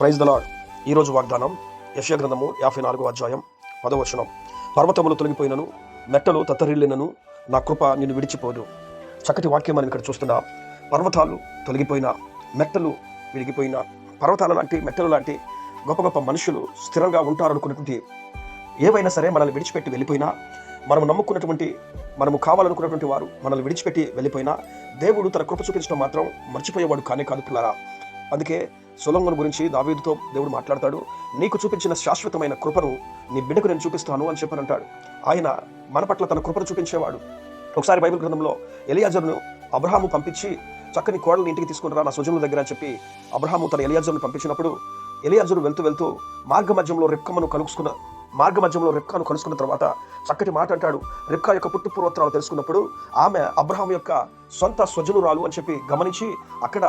Praise the lord. ఈరోజు వాగ్దానం యెషయా గ్రంథము 54వ అధ్యాయం 10వ వచనం. పర్వతములు తొలగిపోయినను, మెట్టలు తత్తరిల్లినను, నా కృప నిన్ను విడిచిపోదు. చక్కటి వాక్యం మనం ఇక్కడ చూస్తున్నా. పర్వతాలు తొలగిపోయినా, మెట్టలు విడిగిపోయినా, పర్వతాల లాంటి మెట్టలు లాంటి గొప్ప గొప్ప మనుషులు స్థిరంగా ఉంటారనుకున్నటువంటి ఏవైనా సరే మనల్ని విడిచిపెట్టి వెళ్ళిపోయినా, మనము నమ్ముకున్నటువంటి, మనము కావాలనుకున్నటువంటి వారు మనల్ని విడిచిపెట్టి వెళ్ళిపోయినా, దేవుడు తన కృప చూపించడం మాత్రం మర్చిపోయేవాడు కానే కాదు పిల్లరా. అందుకే సొలొమోను గురించి దావీదుతో దేవుడు మాట్లాడతాడు, నీకు చూపించిన శాశ్వతమైన కృపను నీ బిడ్డకు నేను చూపిస్తాను అని చెప్పనంటాడు. ఆయన మన పట్ల తన కృపను చూపించేవాడు. ఒకసారి బైబిల్ గ్రంథంలో ఎలియాజరును అబ్రహాము పంపించి, చక్కని కోడల్ని ఇంటికి తీసుకుని రా నా స్వజనుల దగ్గర అని చెప్పి అబ్రహాము తన ఎలియాజరును పంపించినప్పుడు, ఎలియాజరు వెళ్తూ వెళ్తూ మార్గ మధ్యంలో రెబ్కాను కలుసుకున్న తర్వాత చక్కటి మాట అంటాడు. రెబ్కా యొక్క పుట్టు పూర్వోత్తరాలు తెలుసుకున్నప్పుడు ఆమె అబ్రహాము యొక్క సొంత స్వజనురాలు అని చెప్పి గమనించి, అక్కడ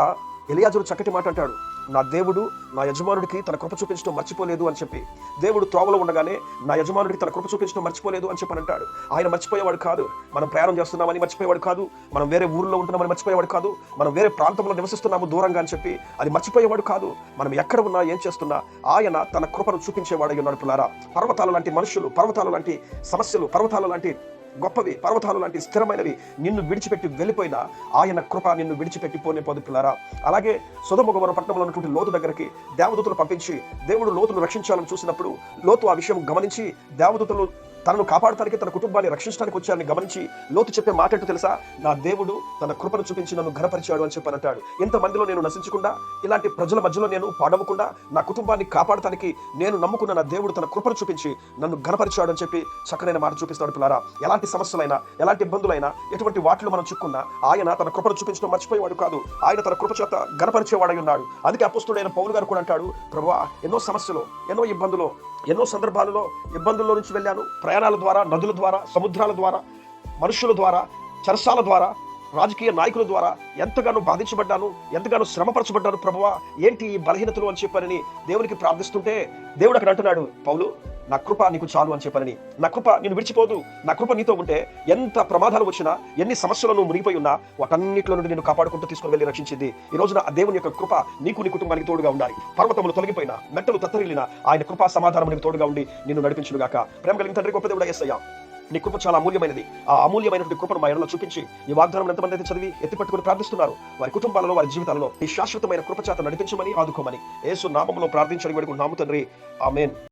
ఎలియాజరు చక్కటి మాట అంటాడు, నా దేవుడు నా యజమానుడికి తన కృప చూపించడం మర్చిపోలేదు అని చెప్పి. దేవుడు త్రోవలో ఉండగానే నా యజమానుడికి తన కృప చూపించడం మర్చిపోలేదు అని చెప్పని అంటాడు. ఆయన మర్చిపోయేవాడు కాదు. మనం ప్రయాణం చేస్తున్నామని మర్చిపోయేవాడు కాదు. మనం వేరే ఊర్లో ఉంటున్నామని మర్చిపోయేవాడు కాదు. మనం వేరే ప్రాంతంలో నివసిస్తున్నాము దూరంగా అని చెప్పి అది మర్చిపోయేవాడు కాదు. మనం ఎక్కడ ఉన్నా, ఏం చేస్తున్నా ఆయన తన కృపను చూపించేవాడు ఉన్నాడు పిల్లారా. పర్వతాల లాంటి మనుషులు, పర్వతాల లాంటి సమస్యలు, పర్వతాల లాంటి గొప్పవి, పర్వతాలు లాంటి స్థిరమైనవి నిన్ను విడిచిపెట్టి వెళ్ళిపోయినా ఆయన కృప నిన్ను విడిచిపెట్టి పోనే పోదు పిల్లారా. అలాగే సొదొమ గొమొర్రా పట్టణంలో ఉన్నటువంటి లోతు దగ్గరికి దేవదూతలు పంపించి దేవుడు లోతును రక్షించాలని చూసినప్పుడు, లోతు ఆ విషయం గమనించి దేవదూతలు తనను కాపాడటానికి, తన కుటుంబాన్ని రక్షించడానికి వచ్చారని గమనించి లోతు చెప్పే మాట ఏంటో తెలుసా? నా దేవుడు తన కృపను చూపించి నన్ను ఘనపరిచాడు అని చెప్పనంటాడు. ఇంతమందిలో నేను నశించకుండా, ఇలాంటి ప్రజల మధ్యలో నేను పాడవకుండా, నా కుటుంబాన్ని కాపాడటానికి నేను నమ్ముకున్న నా దేవుడు తన కృపను చూపించి నన్ను ఘనపరిచాడు అని చెప్పి చక్కనైన మాట చూపిస్తాడు పిల్లారా. ఎలాంటి సమస్యలైనా, ఎలాంటి ఇబ్బందులైనా, ఎటువంటి వాటిలో మనం చిక్కున్నా ఆయన తన కృపను చూపించడం మర్చిపోయేవాడు కాదు. ఆయన తన కృప చేత ఘనపరిచేవాడై ఉన్నాడు. అందుకే అపొస్తలుడైన పౌలు గారు కూడా అంటాడు, ప్రభువా ఎన్నో సమస్యలు, ఎన్నో ఇబ్బందులు, ఎన్నో సందర్భాలలో ఇబ్బందుల్లో నుంచి వెళ్ళాను. ప్రయాణాల ద్వారా, నదుల ద్వారా, సముద్రాల ద్వారా, మనుషుల ద్వారా, చరసాల ద్వారా, రాజకీయ నాయకుల ద్వారా ఎంతగానో బాధించబడ్డాను, ఎంతగానో శ్రమపరచబడ్డాను ప్రభువా, ఏంటి ఈ బలహీనతలు అని చెప్పని దేవునికి ప్రార్థిస్తుంటే దేవుడు అక్కడ అంటున్నాడు, పౌలు నా కృప నీకు చాలు అని చెప్పని. నా కృప నేను విడిచిపోదు. నా కృప నీతో ఉంటే ఎంత ప్రమాదాలు వచ్చినా, ఎన్ని సమస్యలు నువ్వు మునిగిపోయి ఉన్నా, వాటన్నిటిలో నుండి నేను కాపాడుకుంటూ తీసుకుని వెళ్ళి రక్షించింది. ఈ రోజున ఆ దేవుని యొక్క కృప నీకు, నీ కుటుంబానికి తోడుగా ఉండాలి. పర్వతములు తొలగిపోయినా, మెట్టలు తత్తరిల్లినా ఆయన కృపా సమాధానం నీకు తోడుగా ఉండి నిన్ను నడిపించును గాక. ప్రేమ కలిగిన తండ్రి, గొప్ప దేవుడా యేసయ్యా, నీ కృప చాలా అమూల్యమైనది. ఆ అమూల్యమైనటువంటి కృపను మా ఎడలో చూపించి ఈ వాగ్దానం ఎంతమంది అయితే చదివి ఎత్తిపట్టుకుని ప్రార్థిస్తున్నారు, వారి కుటుంబాలలో, వారి జీవితాలలో ఈ శాశ్వతమైన కృప చేత నడిపించమని, ఆదుకోమని యేసు నామములో ప్రార్థించడం వేడుకుంటున్నాము తండ్రి. ఆమేన్.